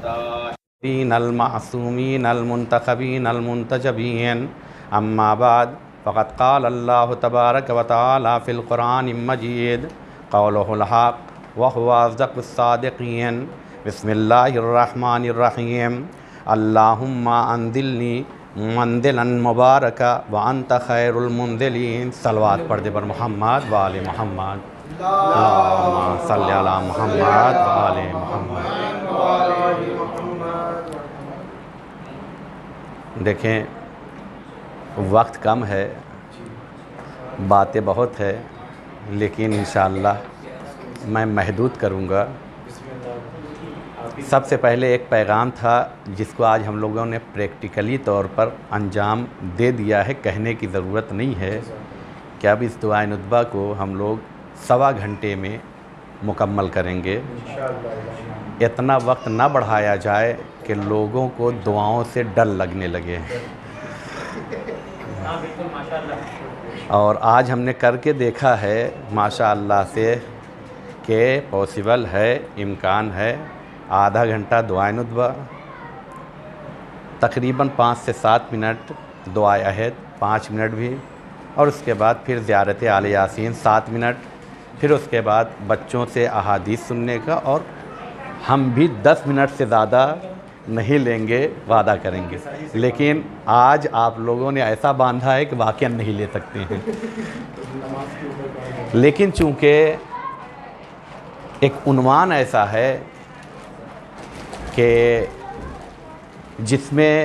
الطاهرين المعصومين المنتخبين المنتجبين أما بعد فقد قال الله تبارك وتعالى في القرآن المجيد قوله الحق وهو أصدق الصادقين بسم الله الرحمن الرحيم اللهم أنزلني منزلا مباركا وأنت خير المنزلين صلوات پڑھ دے پر محمد وآل محمد اللهم صل على محمد وآل محمد۔ دیکھیں وقت کم ہے، باتیں بہت ہے، لیکن انشاءاللہ میں محدود کروں گا۔ سب سے پہلے ایک پیغام تھا جس کو آج ہم لوگوں نے پریکٹیکلی طور پر انجام دے دیا ہے، کہنے کی ضرورت نہیں ہے کہ اب اس دعائے ندبہ کو ہم لوگ 1.25 گھنٹے میں مکمل کریں گے۔ اتنا وقت نہ بڑھایا جائے کہ لوگوں کو دعاؤں سے ڈر لگنے لگے۔ اور آج ہم نے کر کے دیکھا ہے ماشاءاللہ سے کہ پاسبل ہے، امکان ہے۔ آدھا گھنٹہ دعائے ندبہ، تقریباً 5 سے 7 منٹ دعائے عہد، 5 منٹ بھی، اور اس کے بعد پھر زیارت آل یاسین 7 منٹ، پھر اس کے بعد بچوں سے احادیث سننے کا، اور ہم بھی 10 منٹ سے زیادہ نہیں لیں گے، وعدہ کریں گے۔ لیکن آج آپ لوگوں نے ایسا باندھا ہے کہ واقعاً نہیں لے سکتے ہیں، لیکن چونکہ ایک عنوان ایسا ہے کہ جس میں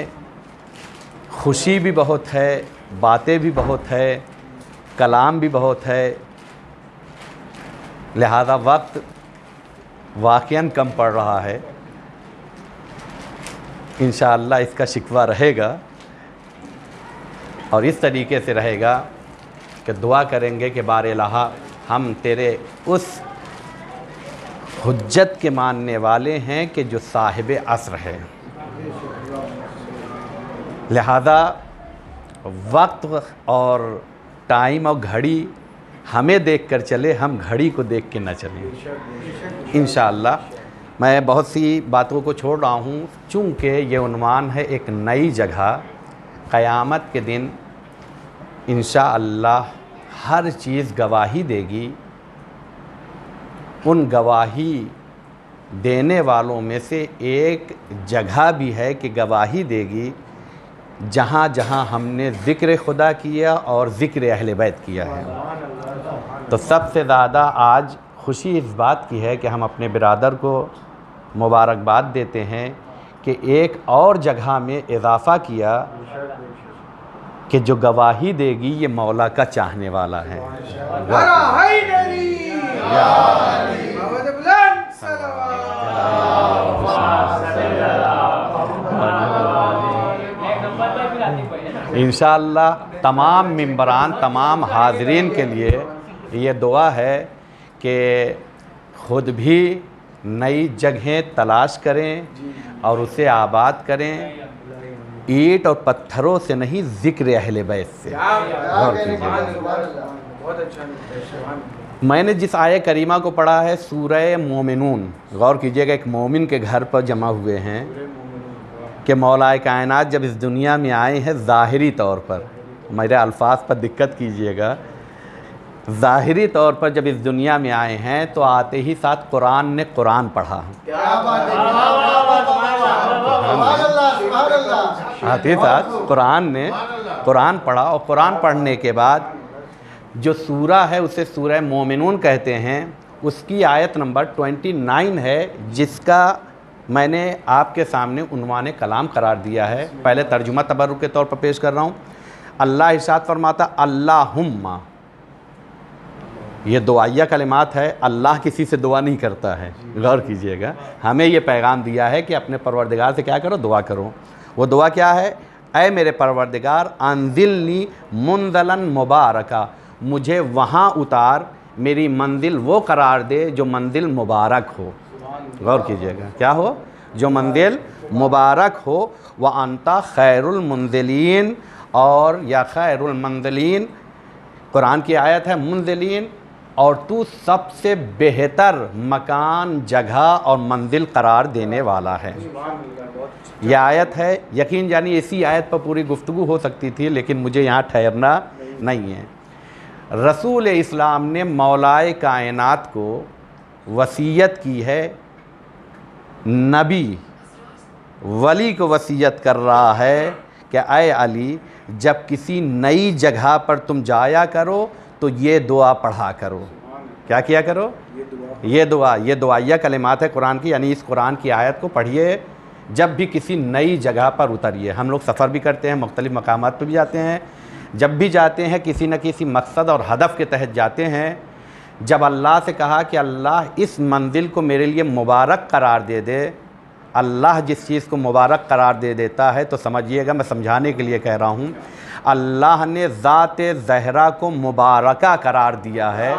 خوشی بھی بہت ہے، باتیں بھی بہت ہے، کلام بھی بہت ہے، لہذا وقت واقعاً کم پڑ رہا ہے۔ انشاءاللہ اس کا شکوہ رہے گا، اور اس طریقے سے رہے گا کہ دعا کریں گے کہ بار الہ ہم تیرے اس حجت کے ماننے والے ہیں کہ جو صاحب عصر ہے، لہذا وقت اور ٹائم اور گھڑی ہمیں دیکھ کر چلے، ہم گھڑی کو دیکھ کے نہ چلیں۔ انشاءاللہ میں بہت سی باتوں کو چھوڑ رہا ہوں، چونکہ یہ عنوان ہے ایک نئی جگہ۔ قیامت کے دن انشاءاللہ ہر چیز گواہی دے گی۔ ان گواہی دینے والوں میں سے ایک جگہ بھی ہے کہ گواہی دے گی جہاں جہاں ہم نے ذکر خدا کیا اور ذکر اہل بیت کیا ہے۔ تو سب سے زیادہ آج خوشی اس بات کی ہے کہ ہم اپنے برادر کو مبارکباد دیتے ہیں کہ ایک اور جگہ میں اضافہ کیا کہ جو گواہی دے گی یہ مولا کا چاہنے والا ہے۔ انشاءاللہ تمام ممبران، تمام حاضرین کے لیے یہ دعا ہے کہ خود بھی نئی جگہیں تلاش کریں اور اسے آباد کریں، اینٹ اور پتھروں سے نہیں، ذکر اہل بیت سے۔ غور کیجیے، میں نے جس آیہ کریمہ کو پڑھا ہے سورہ مومنون، غور کیجئے گا، ایک مومن کے گھر پر جمع ہوئے ہیں کہ مولا کائنات جب اس دنیا میں آئے ہیں ظاہری طور پر، میرے الفاظ پر دقت کیجئے گا، ظاہری طور پر جب اس دنیا میں آئے ہیں تو آتے ہی ساتھ قرآن نے قرآن پڑھا، آتے ہی ساتھ قرآن نے قرآن پڑھا، اور قرآن پڑھنے کے بعد جو سورہ ہے اسے سورہ مومنون کہتے ہیں، اس کی آیت نمبر 29 ہے، جس کا میں نے آپ کے سامنے عنوان کلام قرار دیا ہے۔ پہلے ترجمہ تبرک کے طور پر پیش کر رہا ہوں۔ اللہ ارشاد فرماتا اللہم، یہ دعائیہ کلمات ہے، اللہ کسی سے دعا نہیں کرتا ہے، غور کیجئے گا۔ ہمیں یہ پیغام دیا ہے کہ اپنے پروردگار سے کیا کرو؟ دعا کرو۔ وہ دعا کیا ہے؟ اے میرے پروردگار انزلنی منزلا مبارکا، مجھے وہاں اتار، میری منزل وہ قرار دے جو منزل مبارک ہو۔ غور کیجئے گا، کیا ہو؟ جو منزل مبارک ہو۔ وَأَنْتَ خَيْرُ الْمُنزِلِينَ، اور یا خیر المنزلین، قرآن کی آیت ہے منزلین، اور تو سب سے بہتر مکان، جگہ اور منزل قرار دینے والا ہے۔ یہ آیت ہے، یقین جانی اسی آیت پر پوری گفتگو ہو سکتی تھی، لیکن مجھے یہاں ٹھہرنا نہیں ہے۔ رسول اسلام نے مولائے کائنات کو وصیت کی ہے، نبی ولی کو وصیت کر رہا ہے کہ اے علی، جب کسی نئی جگہ پر تم جایا کرو تو یہ دعا پڑھا کرو۔ کیا کیا کرو؟ یہ دعائیہ کلمات ہے قرآن کی، یعنی اس قرآن کی آیت کو پڑھیے جب بھی کسی نئی جگہ پر اتریے۔ ہم لوگ سفر بھی کرتے ہیں، مختلف مقامات پہ بھی جاتے ہیں، جب بھی جاتے ہیں کسی نہ کسی مقصد اور ہدف کے تحت جاتے ہیں۔ جب اللہ سے کہا کہ اللہ اس منزل کو میرے لیے مبارک قرار دے دے، اللہ جس چیز کو مبارک قرار دے دیتا ہے تو سمجھیے گا، میں سمجھانے کے لیے کہہ رہا ہوں، اللہ نے ذات زہرا کو مبارکہ قرار دیا ہے،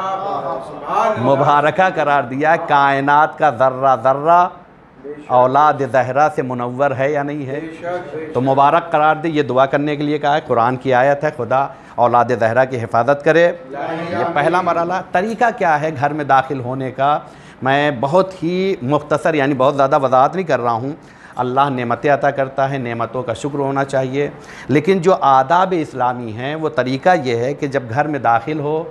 مبارکہ قرار دیا ہے۔ کائنات کا ذرہ ذرہ اولاد زہرا سے منور ہے یا نہیں ہے؟ تو مبارک قرار دے، یہ دعا کرنے کے لیے کہا ہے، قرآن کی آیت ہے، خدا اولاد زہرا کی حفاظت کرے۔ یہ پہلا مرحلہ۔ طریقہ کیا ہے گھر میں داخل ہونے کا؟ میں بہت ہی مختصر، یعنی بہت زیادہ وضاحت نہیں کر رہا ہوں۔ اللہ نعمتیں عطا کرتا ہے، نعمتوں کا شکر ہونا چاہیے، لیکن جو آداب اسلامی ہیں وہ طریقہ یہ ہے کہ جب گھر میں داخل ہو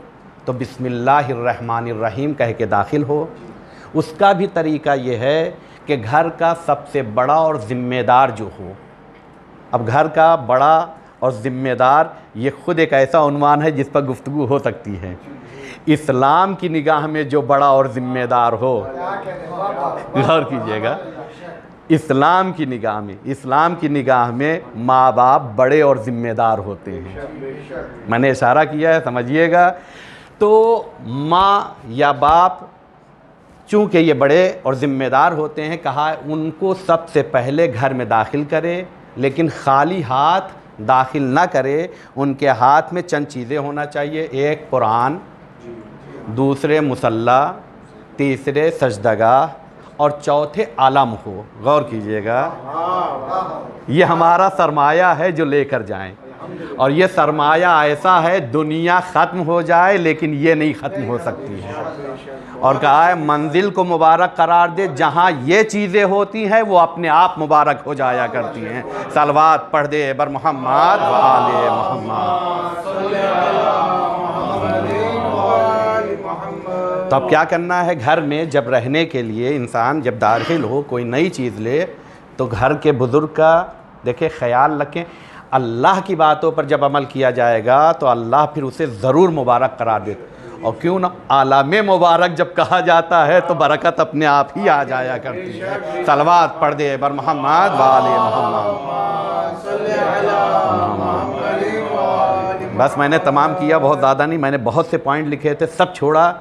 تو بسم اللہ الرحمن الرحیم کہہ کے داخل ہو۔ اس کا بھی طریقہ یہ ہے کہ گھر کا سب سے بڑا اور ذمہ دار جو ہو، اب گھر کا بڑا اور ذمہ دار یہ خود ایک ایسا عنوان ہے جس پر گفتگو ہو سکتی ہے۔ اسلام کی نگاہ میں جو بڑا اور ذمہ دار ہو، غور کیجئے گا، اسلام کی نگاہ میں ماں باپ بڑے اور ذمہ دار ہوتے ہیں۔ میں نے اشارہ کیا ہے، سمجھیے گا۔ تو ماں یا باپ چونکہ یہ بڑے اور ذمہ دار ہوتے ہیں، کہا ان کو سب سے پہلے گھر میں داخل کرے، لیکن خالی ہاتھ داخل نہ کرے۔ ان کے ہاتھ میں چند چیزیں ہونا چاہیے، ایک قرآن، دوسرے مصلی، تیسرے سجدگاہ اور چوتھے علم ہو۔ غور کیجئے گا، یہ ہمارا سرمایہ ہے جو لے کر جائیں، اور یہ سرمایہ ایسا ہے دنیا ختم ہو جائے لیکن یہ نہیں ختم ہو سکتی ہے۔ اور کہا ہے منزل کو مبارک قرار دے، جہاں یہ چیزیں ہوتی ہیں وہ اپنے آپ مبارک ہو جایا کرتی ہیں۔ صلوات پڑھ دے بر محمد و آل محمد۔ تو اب کیا کرنا ہے؟ گھر میں جب رہنے کے لیے انسان جب داخل ہو، کوئی نئی چیز لے، تو گھر کے بزرگ کا دیکھیں خیال رکھیں۔ اللہ کی باتوں پر جب عمل کیا جائے گا تو اللہ پھر اسے ضرور مبارک قرار دیتا، اور کیوں نہ عالم مبارک جب کہا جاتا ہے تو برکت اپنے آپ ہی آ جایا کرتی ہے۔ صلوات پڑھ دے بر محمد و آل محمد۔ بس میں نے تمام کیا، بہت زیادہ نہیں، میں نے بہت سے پوائنٹ لکھے تھے، سب چھوڑا۔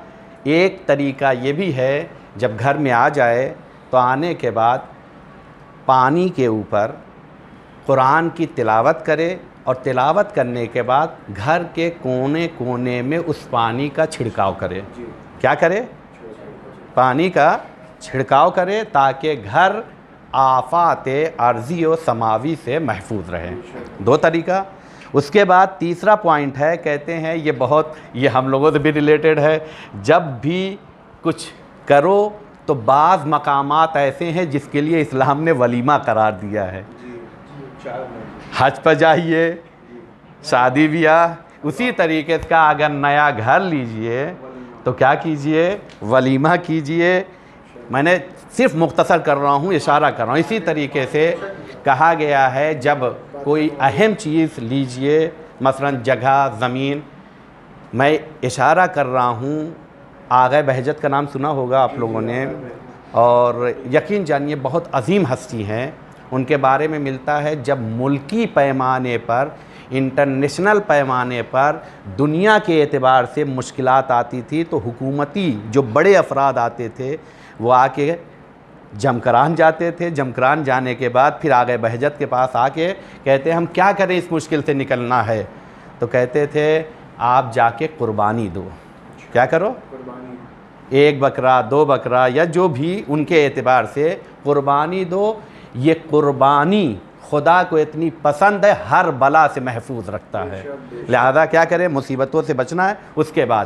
ایک طریقہ یہ بھی ہے، جب گھر میں آ جائے تو آنے کے بعد پانی کے اوپر قرآن کی تلاوت کرے، اور تلاوت کرنے کے بعد گھر کے کونے کونے میں اس پانی کا چھڑکاؤ کرے۔ کیا کرے؟ پانی کا چھڑکاؤ کرے، تاکہ گھر آفات ارضی و سماوی سے محفوظ رہے۔ دو طریقہ۔ اس کے بعد تیسرا پوائنٹ ہے، کہتے ہیں یہ ہم لوگوں سے بھی ریلیٹڈ ہے، جب بھی کچھ کرو تو بعض مقامات ایسے ہیں جس کے لیے اسلام نے ولیمہ قرار دیا ہے۔ حج پہ جائیے، شادی بیاہ، اسی طریقے کا اگر نیا گھر لیجئے تو کیا کیجئے؟ ولیمہ کیجئے۔ میں نے صرف مختصر کر رہا ہوں، اشارہ کر رہا ہوں۔ اسی طریقے سے کہا گیا ہے جب کوئی اہم چیز لیجئے، مثلا جگہ، زمین، میں اشارہ کر رہا ہوں، آغا بہجت کا نام سنا ہوگا آپ لوگوں نے، اور یقین جانیے بہت عظیم ہستی ہیں۔ ان کے بارے میں ملتا ہے جب ملکی پیمانے پر، انٹرنیشنل پیمانے پر دنیا کے اعتبار سے مشکلات آتی تھی تو حکومتی جو بڑے افراد آتے تھے وہ آ کے جمکران جاتے تھے۔ جمکران جانے کے بعد پھر آغا بہجت کے پاس آ کے کہتے ہم کیا کریں اس مشکل سے نکلنا ہے، تو کہتے تھے آپ جا کے قربانی دو۔ کیا کرو؟ ایک بکرا، دو بکرا، یا جو بھی ان کے اعتبار سے قربانی دو۔ یہ قربانی خدا کو اتنی پسند ہے، ہر بلا سے محفوظ رکھتا ہے، لہذا کیا کریں؟ مصیبتوں سے بچنا ہے۔ اس کے بعد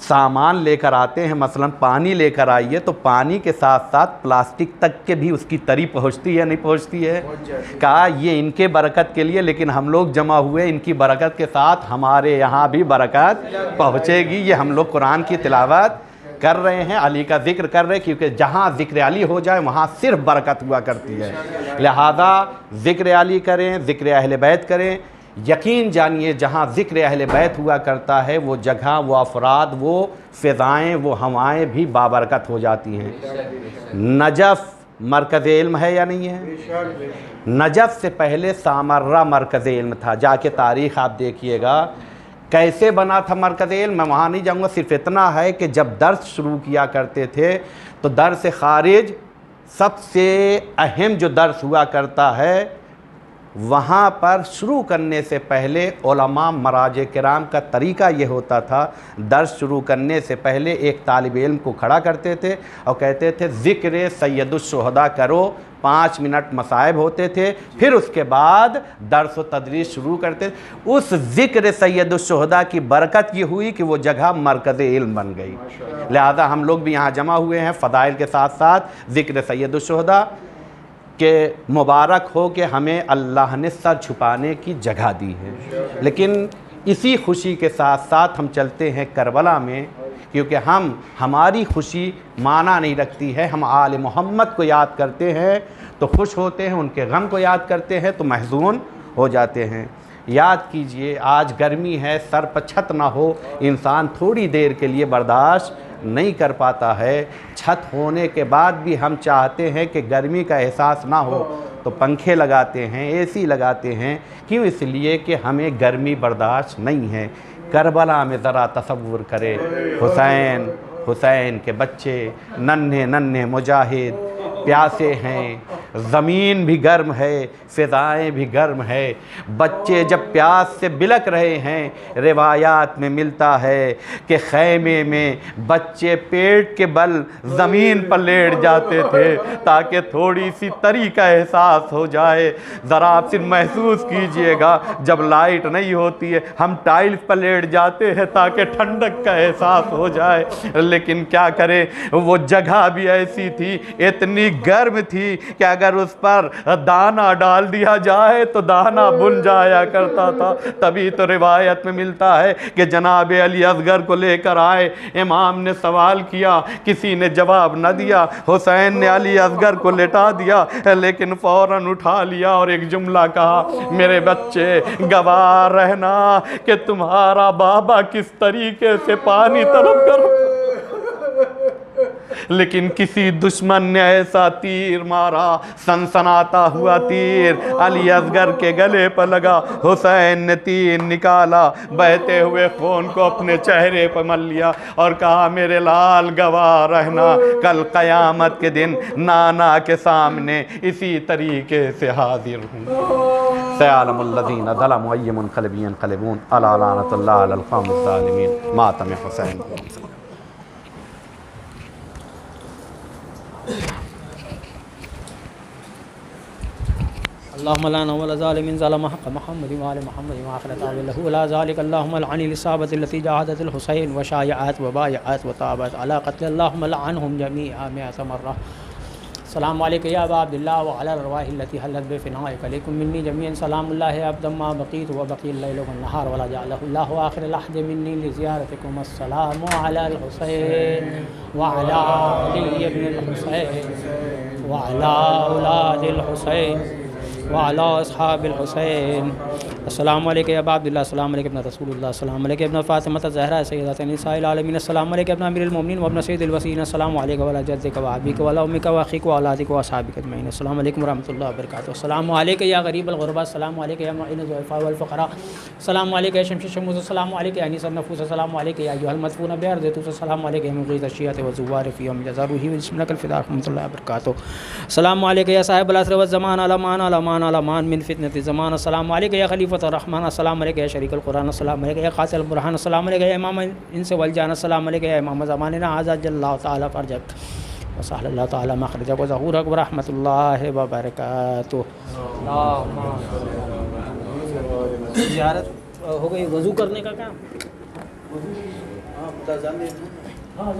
سامان لے کر آتے ہیں، مثلا پانی لے کر آئیے تو پانی کے ساتھ ساتھ پلاسٹک تک کے بھی اس کی تری پہنچتی ہے نہیں پہنچتی ہے؟ کہا یہ ان کے برکت کے لیے، لیکن ہم لوگ جمع ہوئے ان کی برکت کے ساتھ ہمارے یہاں بھی برکت پہنچے گی۔ یہ ہم لوگ قرآن کی تلاوت کر رہے ہیں، علی کا ذکر کر رہے ہیں، کیونکہ جہاں ذکر علی ہو جائے وہاں صرف برکت ہوا کرتی ہے۔ لہذا ذکر علی کریں، ذکر اہل بیت کریں۔ یقین جانیے جہاں ذکر اہل بیت ہوا کرتا ہے وہ جگہ، وہ افراد، وہ فضائیں، وہ ہوائیں بھی بابرکت ہو جاتی ہیں۔ نجف مرکز علم ہے یا نہیں ہے؟ نجف سے پہلے سامرہ مرکز علم تھا، جا کے تاریخ آپ دیکھیے گا کیسے بنا تھا مرکز علم۔ میں وہاں نہیں جاؤں گا، صرف اتنا ہے کہ جب درس شروع کیا کرتے تھے تو درس خارج سب سے اہم جو درس ہوا کرتا ہے، وہاں پر شروع کرنے سے پہلے علماء مراجع کرام کا طریقہ یہ ہوتا تھا، درس شروع کرنے سے پہلے ایک طالب علم کو کھڑا کرتے تھے اور کہتے تھے ذکر سید الشہداء کرو، 5 منٹ مصائب ہوتے تھے، پھر اس کے بعد درس و تدریس شروع کرتے تھے۔ اس ذکر سید الشہداء کی برکت یہ ہوئی کہ وہ جگہ مرکز علم بن گئی۔ لہذا ہم لوگ بھی یہاں جمع ہوئے ہیں فضائل کے ساتھ ساتھ ذکر سید الشہداء کہ مبارک ہو کہ ہمیں اللہ نے سر چھپانے کی جگہ دی ہے۔ لیکن اسی خوشی کے ساتھ ساتھ ہم چلتے ہیں کربلا میں، کیونکہ ہماری خوشی معنی نہیں رکھتی ہے۔ ہم آل محمد کو یاد کرتے ہیں تو خوش ہوتے ہیں، ان کے غم کو یاد کرتے ہیں تو محزون ہو جاتے ہیں۔ یاد کیجئے آج گرمی ہے، سر پر چھت نہ ہو انسان تھوڑی دیر کے لیے برداشت نہیں کر پاتا ہے۔ چھت ہونے کے بعد بھی ہم چاہتے ہیں کہ گرمی کا احساس نہ ہو تو پنکھے لگاتے ہیں، اے سی لگاتے ہیں۔ کیوں؟ اس لیے کہ ہمیں گرمی برداشت نہیں ہے۔ کربلا میں ذرا تصور کرے، حسین کے بچے ننھے ننھے مجاہد پیاسے ہیں، زمین بھی گرم ہے، فضائیں بھی گرم ہے، بچے جب پیاس سے بلک رہے ہیں۔ روایات میں ملتا ہے کہ خیمے میں بچے پیٹ کے بل زمین پر لیٹ جاتے تھے تاکہ تھوڑی سی تری کا احساس ہو جائے۔ ذرا آپ صرف محسوس کیجئے گا جب لائٹ نہیں ہوتی ہے ہم ٹائلز پر لیٹ جاتے ہیں تاکہ ٹھنڈک کا احساس ہو جائے۔ لیکن کیا کریں، وہ جگہ بھی ایسی تھی، اتنی گرم تھی کہ اگر اس پر دانہ ڈال دیا جائے تو دانہ بن جایا کرتا تھا۔ تبھی تو روایت میں ملتا ہے کہ جناب علی اصغر کو لے کر آئے، امام نے سوال کیا، کسی نے جواب نہ دیا، حسین نے علی اصغر کو لٹا دیا لیکن فوراً اٹھا لیا اور ایک جملہ کہا، میرے بچے گواہ رہنا کہ تمہارا بابا کس طریقے سے پانی طلب کر، لیکن کسی دشمن نے ایسا تیر مارا، سنسناتا ہوا تیر علی اصغر کے گلے پر لگا۔ حسین نے تیر نکالا، بہتے ہوئے خون کو اپنے چہرے پر مل لیا اور کہا، میرے لال گواہ رہنا کل قیامت کے دن نانا کے سامنے اسی طریقے سے حاضر ہوں۔ سیعلم الذین ظلموا ای منقلب ینقلبون الا لعنۃ اللہ علی القوم الظالمین۔ ماتم حسین۔ اللهم لعن اول ظالم ظلم حق محمد وآل محمد وآخرت له ولا ذلك اللهم لعن الإصابة التي جاهدت الحسين وشايعات وبايعات وطابت على قتل اللهم لعنهم جميعا 100 مرة. السلام عليك يا أبا عبد الله وعلى الأرواح التي حلت بفنائك، عليكم مني جميعا سلام الله أبدا ما بقيت وبقي الليل والنهار ولا جعله الله آخر العهد مني لزيارتكم. السلام على الحسين وعلى علي بن الحسين وعلى أولاد الحسين وعلى أصحاب الحسين. السلام علیکم ابا عبداللہ، السلام علیکم ابن رسول اللہ، السلام علیکم ابن فاطمہ الزہرا سیدۃ نساء العالمین، السلام علیکم ابن امیر المومنین وابن سید الوصیین، السلام علیکم وعلی جدک وابیک وعلی امیک واخیک واولادک واصحابک اجمعین. السلام علیکم ورحمۃ اللہ وبرکاتہ. السلام علیکم یا غریب الغرباء، السلام علیکم یا معین الضعفاء والفقراء، السلام علیکم یا شمس الشموس، السلام علیکم یا انیس النفوس، السلام علیکم یا ایھا المدفون بارض طوس، السلام علیکم یا مغیث الشیعۃ والزوار فی یوم جزا روحی بسم لک الفداء رحمۃ اللہ وبرکاتہ. السلام علیکم یا صاحب العصر والزمان، الامان الامان الامان من فتنة الزمان، السلام علیکم یا خلیفۃ الرحمن، السلام علیکم یا شریک القرآن، السلام علیکم یا قاصد البرہان، السلام علیکم یا امام انس والجان، السلام علیکم یا امام زماننا ھذا جل اللہ تعالی فرجک وسهل اللہ تعالی مخرجک وظہورک ورحمۃ اللہ وبرکاتہ. زیارت ہو گئی، وضو کرنے کا کام. ہاں